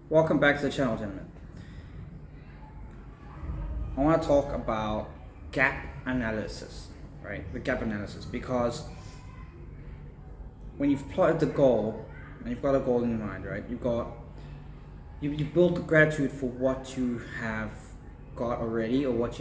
Welcome back to the channel, gentlemen. I want to talk about gap analysis, right? The gap analysis, because when you've plotted the goal and you've got a goal in mind, right? You've built gratitude for what you have got already, or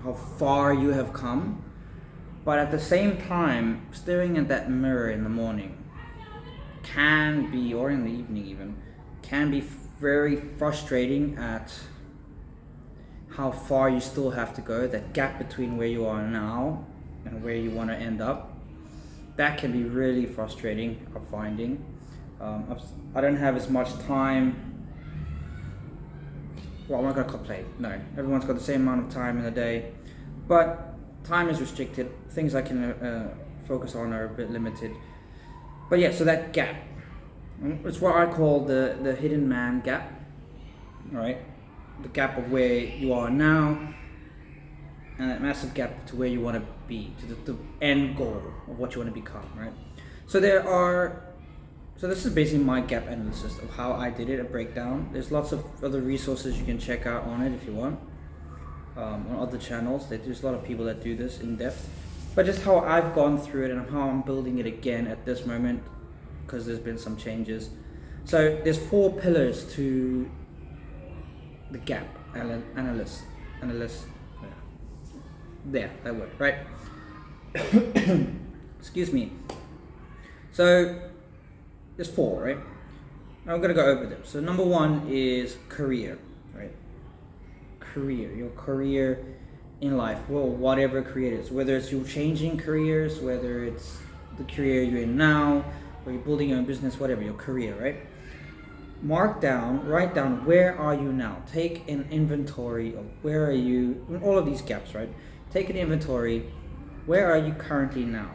how far you have come. But at the same time, staring at that mirror in the morning can be, or in the evening even, can be very frustrating at how far you still have to go. That gap between where you are now and where you want to end up, that can be really frustrating, I'm finding. I don't have as much time. Well, I'm not gonna complain. No, everyone's got the same amount of time in a day, but time is restricted. Things I can focus on are a bit limited. But yeah, so that gap, it's what I call the hidden man gap, right? The gap of where you are now and that massive gap to where you want to be, to the end goal of what you want to become, right? So this is basically my gap analysis of how I did it, a breakdown. There's lots of other resources you can check out on it if you want, on other channels. There's a lot of people that do this in depth, but just how I've gone through it and how I'm building it again at this moment, because there's been some changes. So there's 4 pillars to the gap analyst, there, that word, right? Excuse me. So there's 4, right? Now I'm gonna go over them. So number 1 is career, right? Your career in life, well, whatever career it is, whether it's you changing careers, whether it's the career you're in now, or you're building your own business, whatever, your career, right? Write down, where are you now? Take an inventory of where are you in all of these gaps, right? Take an inventory, where are you currently now?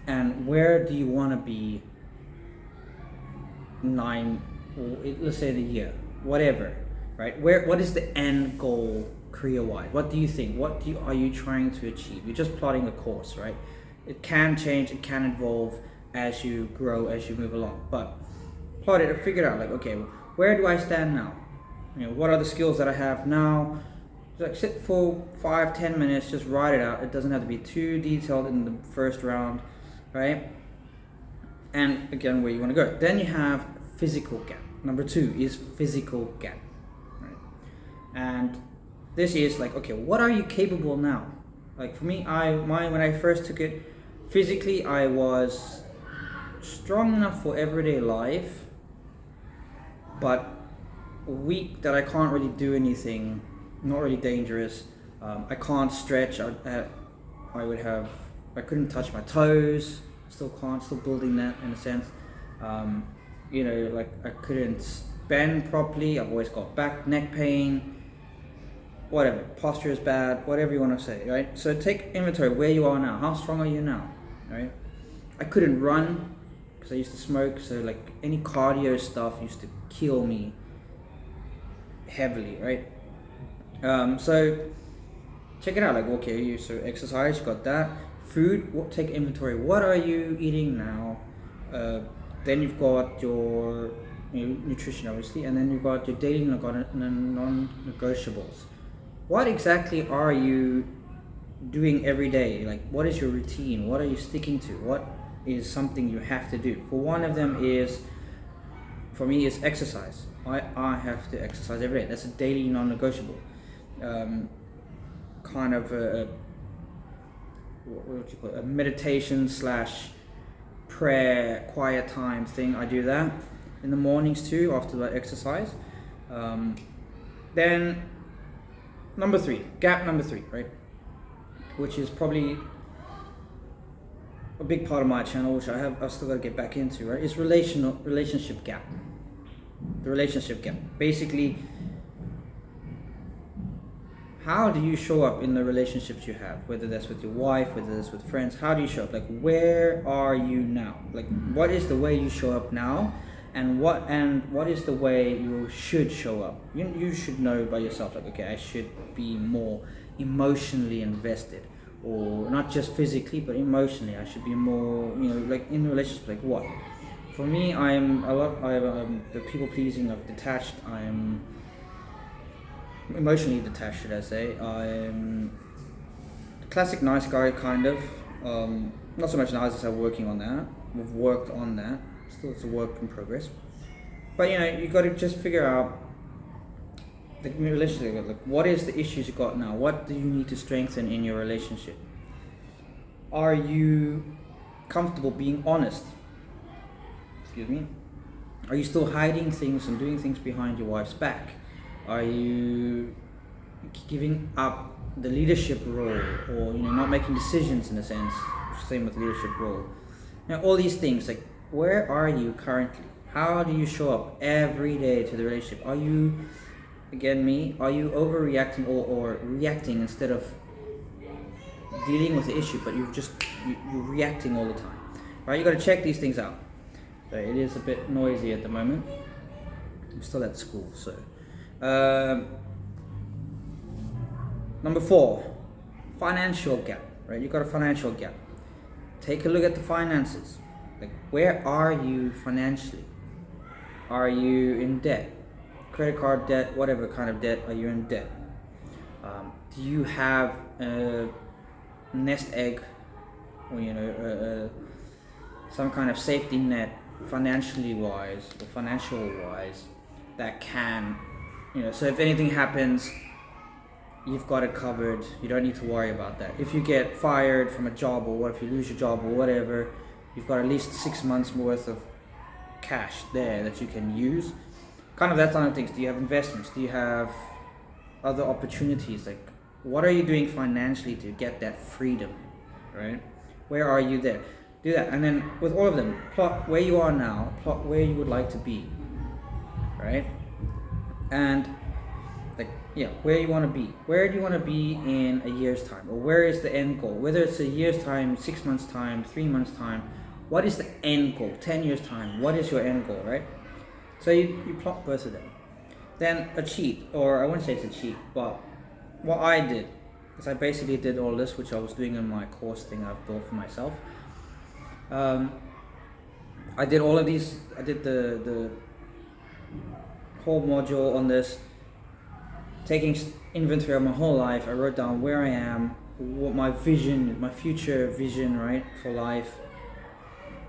And where do you want to be let's say the year, whatever, right? What is the end goal career-wise? What do you think? Are you trying to achieve? You're just plotting a course, right? It can change, it can evolve as you grow, as you move along, but plot it and figure it out, like, okay, where do I stand now? What are the skills that I have now? Like, sit for 5-10 minutes, just write it out. It doesn't have to be too detailed in the first round, right? And again, where you want to go. Then you have physical gap. Number 2 is physical gap, right? And this is like, okay, what are you capable now? Like for me, when I first took it, physically I was strong enough for everyday life, but weak that I can't really do anything, not really dangerous. I can't stretch. I couldn't touch my toes. Still can't. Still building that in a sense. Like I couldn't bend properly. I've always got neck pain. Whatever. Posture is bad. Whatever you want to say, right? So take inventory. Where you are now. How strong are you now? Right? I couldn't run because I used to smoke. So like any cardio stuff used to kill me heavily, right? So check it out. Like, okay, so exercise, you got that. Food, take inventory. What are you eating now? Then you've got your nutrition, obviously, and then you've got your daily non-negotiables. What exactly are you doing every day? Like, what is your routine? What are you sticking to? What is something you have to do? For me, is exercise. I have to exercise every day. That's a daily non-negotiable. Kind of what would you call it? A meditation / prayer, quiet time thing. I do that in the mornings too, after the exercise. Then gap number 3, right? Which is probably a big part of my channel, which I've still got to get back into, right? Is relationship gap. The relationship gap. Basically, how do you show up in the relationships you have? Whether that's with your wife, whether that's with friends, how do you show up? Like, where are you now? Like, what is the way you show up now? And what is the way you should show up? You should know by yourself, like, okay, I should be more emotionally invested, or not just physically, but emotionally. I should be more, like in a relationship, like what? For me, I'm a lot. I'm the people pleasing of detached. I'm emotionally detached, should I say? I'm the classic nice guy, kind of. Not so much nice as I'm working on that. We've worked on that. Still, it's a work in progress. But you got to just figure out the relationship. Like, what is the issues you got now? What do you need to strengthen in your relationship? Are you comfortable being honest? Excuse me. Are you still hiding things and doing things behind your wife's back? Are you giving up the leadership role, or not making decisions in a sense? Same with leadership role. All these things, like, where are you currently? How do you show up every day to the relationship? Are you, again, are you overreacting or reacting instead of dealing with the issue, but you're reacting all the time, right? You got to check these things out. It is a bit noisy at the moment. I'm still at school, so. Number 4, financial gap, right? You got a financial gap. Take a look at the finances. Like, where are you financially? Are you in debt? Credit card debt, whatever kind of debt, are you in debt? Do you have a nest egg, or some kind of safety net, financial wise, that can, so if anything happens, you've got it covered. You don't need to worry about that. If you get fired from a job, or what if you lose your job or whatever, you've got at least 6 months worth of cash there that you can use. Kind of that kind of things. Do you have investments? Do you have other opportunities? Like, what are you doing financially to get that freedom, right? Where are you there? Do that, and then with all of them, plot where you are now, plot where you would like to be, right? And where you want to be. Where do you want to be in a year's time? Or where is the end goal? Whether it's a year's time, 6 months time, 3 months time, what is the end goal? 10 years time, what is your end goal, right? So you plot both of them. Then a cheat, or I wouldn't say it's a cheat, but what I did is I basically did all this, which I was doing in my course thing I've built for myself. I did all of these. I did the whole module on this, taking inventory of my whole life. I wrote down where I am, what my vision, my future vision, right, for life.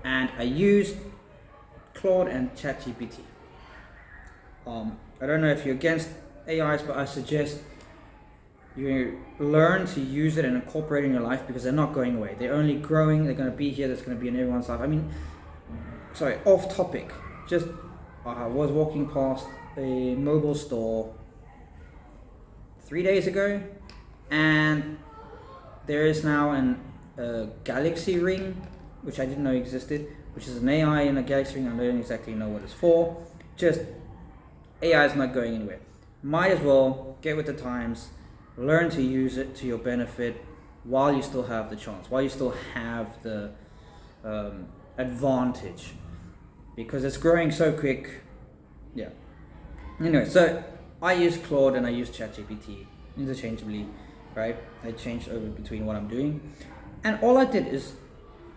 And I used Claude and ChatGPT. I don't know if you're against AIs, but I suggest you learn to use it and incorporate it in your life, because they're not going away. They're only growing. They're going to be here. That's going to be in everyone's life. Off topic. Just I was walking past a mobile store 3 days ago, and there is now a Galaxy Ring, which I didn't know existed, which is an AI in a Galaxy Ring. I don't exactly know what it's for. Just AI is not going anywhere. Might as well get with the times, learn to use it to your benefit while you still have the chance, while you still have the advantage, because it's growing so quick. Yeah. Anyway, so I use Claude and I use ChatGPT interchangeably, right? I changed over between what I'm doing, and all I did is,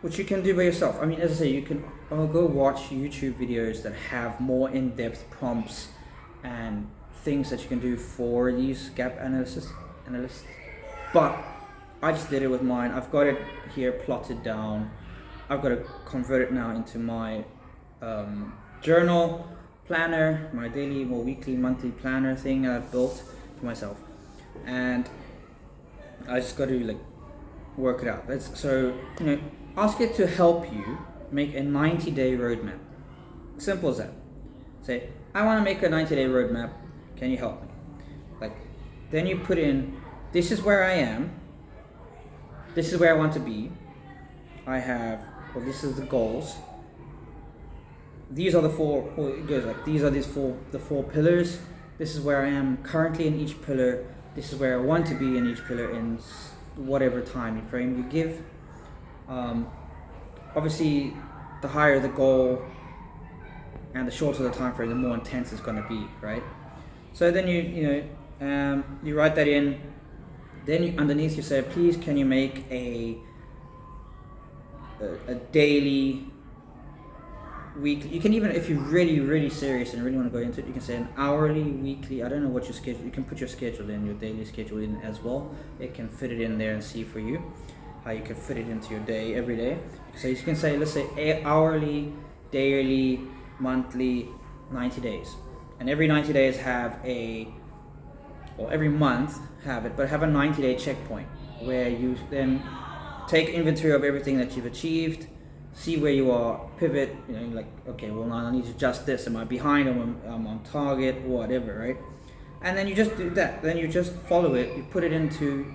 which you can do by yourself. As I say, you can go watch YouTube videos that have more in-depth prompts and things that you can do for these gap analysts. But I just did it with mine. I've got it here plotted down. I've got to convert it now into my journal planner, my daily or weekly, monthly planner thing that I've built for myself, and I just got to work it out. Ask it to help you make a 90-day roadmap. Simple as that. Say, I want to make a 90-day roadmap. Can you help me? Then you put in, this is where I am. This is where I want to be. This is the goals. These are the four, it goes these are the four pillars. This is where I am currently in each pillar. This is where I want to be in each pillar in whatever time frame you give. Obviously, the higher the goal and the shorter the time frame, the more intense it's going to be, right? So then you write that in. Then underneath you say, please, can you make a daily weekly. You can even, if you're really serious and really want to go into it, you can say an hourly, weekly. I don't know what your schedule. You can put your schedule in, your daily schedule in as well. It can fit it in there and see for you how you can fit it into your day every day. So you can say, let's say hourly, daily, monthly, 90 days, and every 90 days have every month have it, but have a 90-day checkpoint where you then take inventory of everything that you've achieved, see where you are, pivot, like, okay, well, now I need to adjust this, am I behind, am I on target, whatever, right? And then you just do that, then you just follow it, you put it into,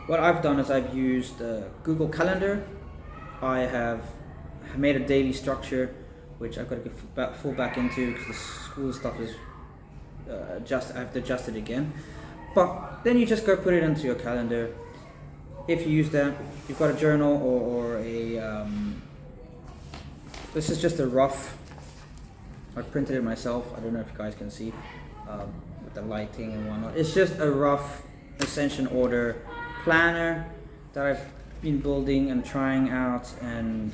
what I've done is I've used Google Calendar. I have made a daily structure, which I've got to fall back into because the school stuff is I have to adjust it again. But then you just go put it into your calendar. If you use that, you've got a journal or a this is just a rough, I printed it myself, I don't know if you guys can see with the lighting and whatnot. It's just a rough Ascension order planner that I've been building and trying out and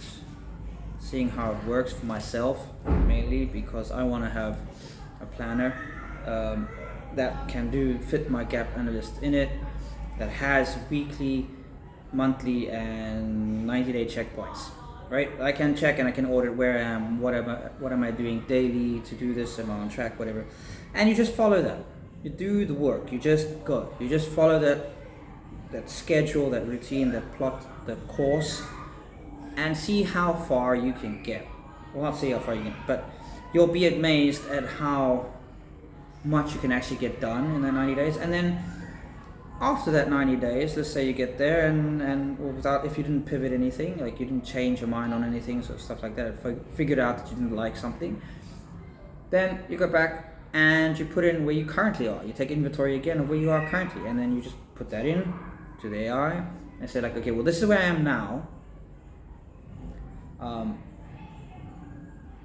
seeing how it works for myself, mainly because I want to have a planner that can fit my gap analyst in it, that has weekly, monthly and 90-day checkpoints, right? I can check and I can audit where I am, what am I doing daily to do this, am I on track, whatever. And you just follow that. You do the work, you just follow that schedule, that routine, that plot, that course, and see how far you can get. Well, not see how far you can, but you'll be amazed at how much you can actually get done in the 90 days. And then after that 90 days, let's say you get there and without, if you didn't pivot anything, like you didn't change your mind on anything, so stuff like that, figured out that you didn't like something, then you go back and you put in where you currently are. You take inventory again of where you are currently, and then you just put that in to the AI and say like, okay, well, this is where I am now.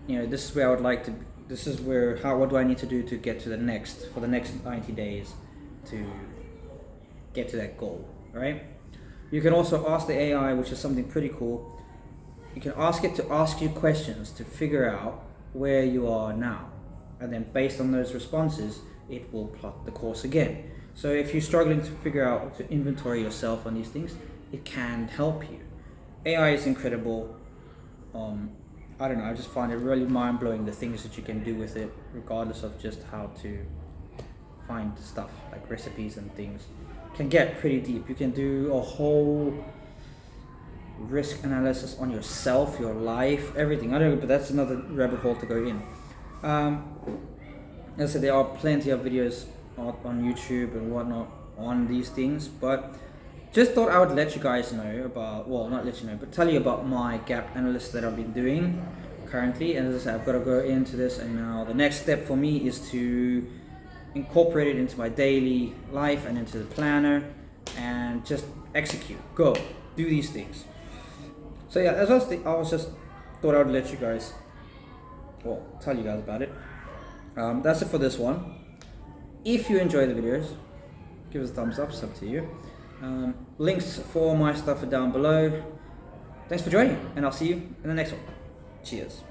This is where I would like to. This is where what do I need to do to get to the next 90 days to get to that goal, right? You can also ask the AI, which is something pretty cool. You can ask it to ask you questions to figure out where you are now, and then based on those responses, it will plot the course again. So if you're struggling to figure out to inventory yourself on these things, it can help you. AI is incredible. I don't know, I just find it really mind-blowing the things that you can do with it, regardless of just how to find stuff like recipes and things. It can get pretty deep. You can do a whole risk analysis on yourself, your life, everything. I don't know, but that's another rabbit hole to go in. As I said, there are plenty of videos on YouTube and whatnot on these things, but just thought I would let you guys know about, well, not let you know, but tell you about my gap analysis that I've been doing currently. And as I said, I've got to go into this, and now the next step for me is to incorporate it into my daily life and into the planner and just execute, go, do these things. So yeah, as I was just thought I would let you guys, well, tell you guys about it. That's it for this one. If you enjoy the videos, give us a thumbs up, it's up to you. Links for my stuff are down below. Thanks for joining, and I'll see you in the next one. Cheers.